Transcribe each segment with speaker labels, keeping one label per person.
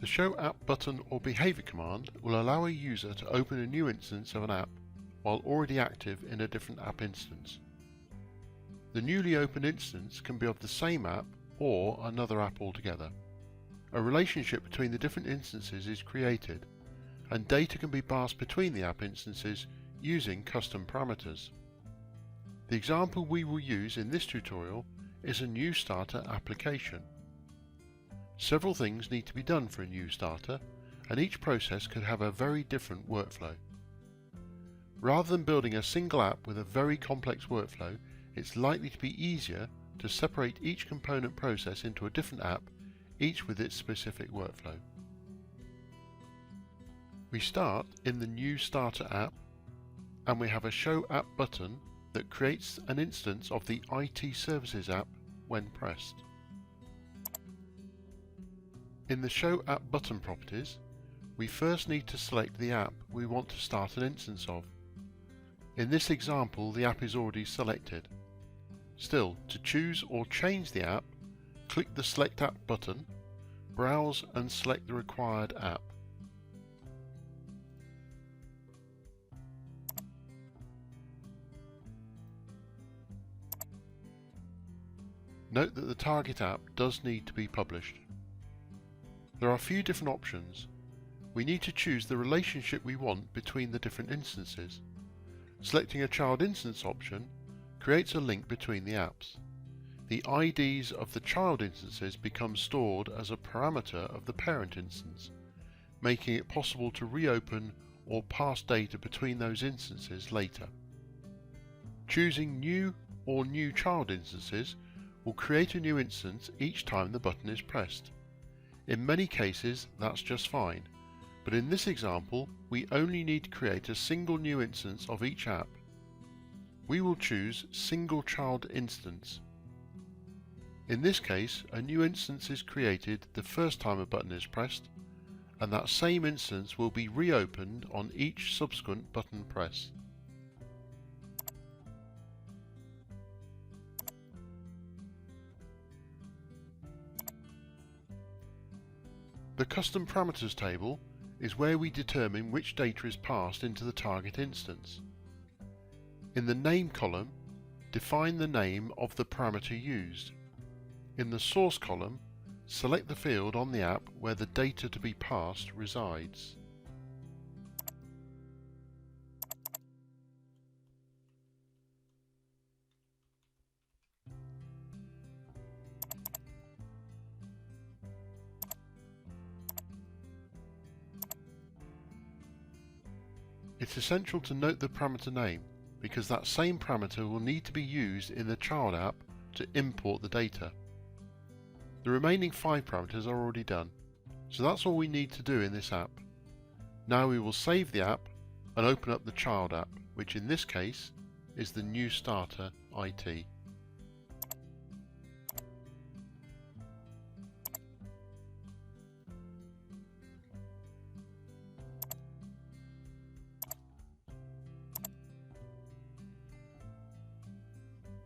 Speaker 1: The Show App button or behavior command will allow a user to open a new instance of an app while already active in a different app instance. The newly opened instance can be of the same app or another app altogether. A relationship between the different instances is created, and data can be passed between the app instances using custom parameters. The example we will use in this tutorial is a new starter application. Several things need to be done for a new starter, and each process could have a very different workflow. Rather than building a single app with a very complex workflow, it's likely to be easier to separate each component process into a different app, each with its specific workflow. We start in the New Starter app, and we have a Show App button that creates an instance of the IT Services app when pressed. In the Show App button properties, we first need to select the app we want to start an instance of. In this example, the app is already selected. Still, to choose or change the app, click the Select App button, browse and select the required app. Note that the target app does need to be published. There are a few different options. We need to choose the relationship we want between the different instances. Selecting a child instance option creates a link between the apps. The IDs of the child instances become stored as a parameter of the parent instance, making it possible to reopen or pass data between those instances later. Choosing New or New Child instances will create a new instance each time the button is pressed. In many cases that's just fine, but in this example we only need to create a single new instance of each app. We will choose Single Child Instance. In this case, a new instance is created the first time a button is pressed, and that same instance will be reopened on each subsequent button press. The Custom Parameters table is where we determine which data is passed into the target instance. In the Name column, define the name of the parameter used. In the Source column, select the field on the app where the data to be passed resides. It's essential to note the parameter name, because that same parameter will need to be used in the child app to import the data. The remaining 5 parameters are already done, so that's all we need to do in this app. Now we will save the app and open up the child app, which in this case is the New Starter IT.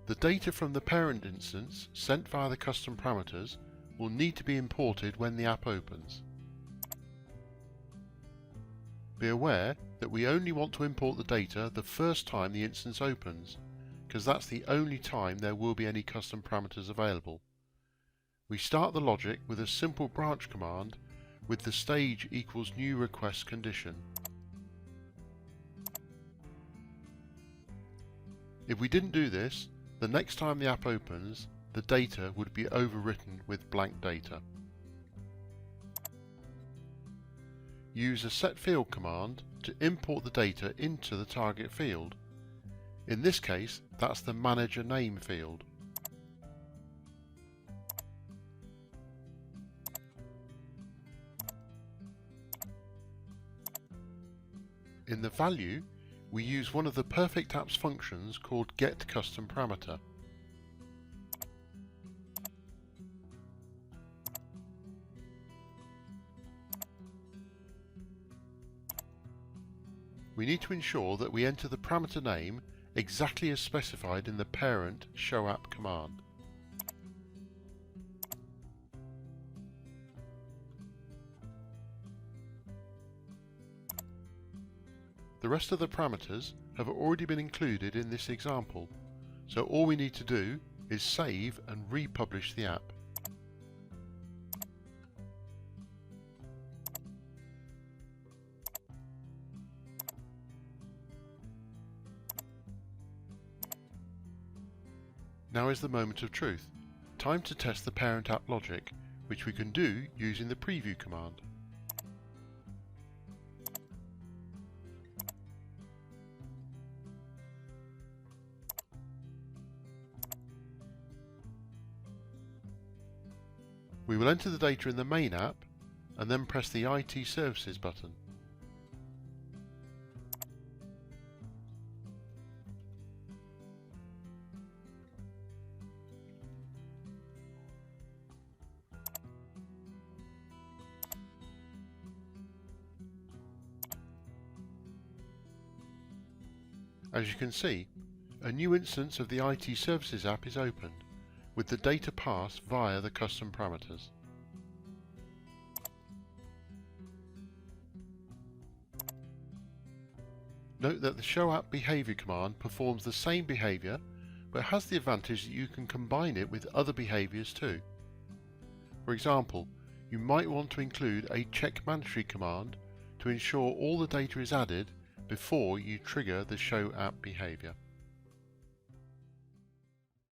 Speaker 1: The data from the parent instance sent via the custom parameters will need to be imported when the app opens. Be aware that we only want to import the data the first time the instance opens, because that's the only time there will be any custom parameters available. We start the logic with a simple branch command with the stage equals new request condition. If we didn't do this, the next time the app opens, the data would be overwritten with blank data. Use a setField command to import the data into the target field. In this case, that's the manager name field. In the value, we use one of the PerfectApps functions called getCustomParameter. We need to ensure that we enter the parameter name exactly as specified in the parent showApp command. The rest of the parameters have already been included in this example, so all we need to do is save and republish the app. Now is the moment of truth. Time to test the parent app logic, which we can do using the preview command. We will enter the data in the main app and then press the IT Services button. As you can see, a new instance of the IT Services app is opened, with the data passed via the custom parameters. Note that the Show App Behavior command performs the same behavior, but has the advantage that you can combine it with other behaviors too. For example, you might want to include a check mandatory command to ensure all the data is added before you trigger the Show App behavior.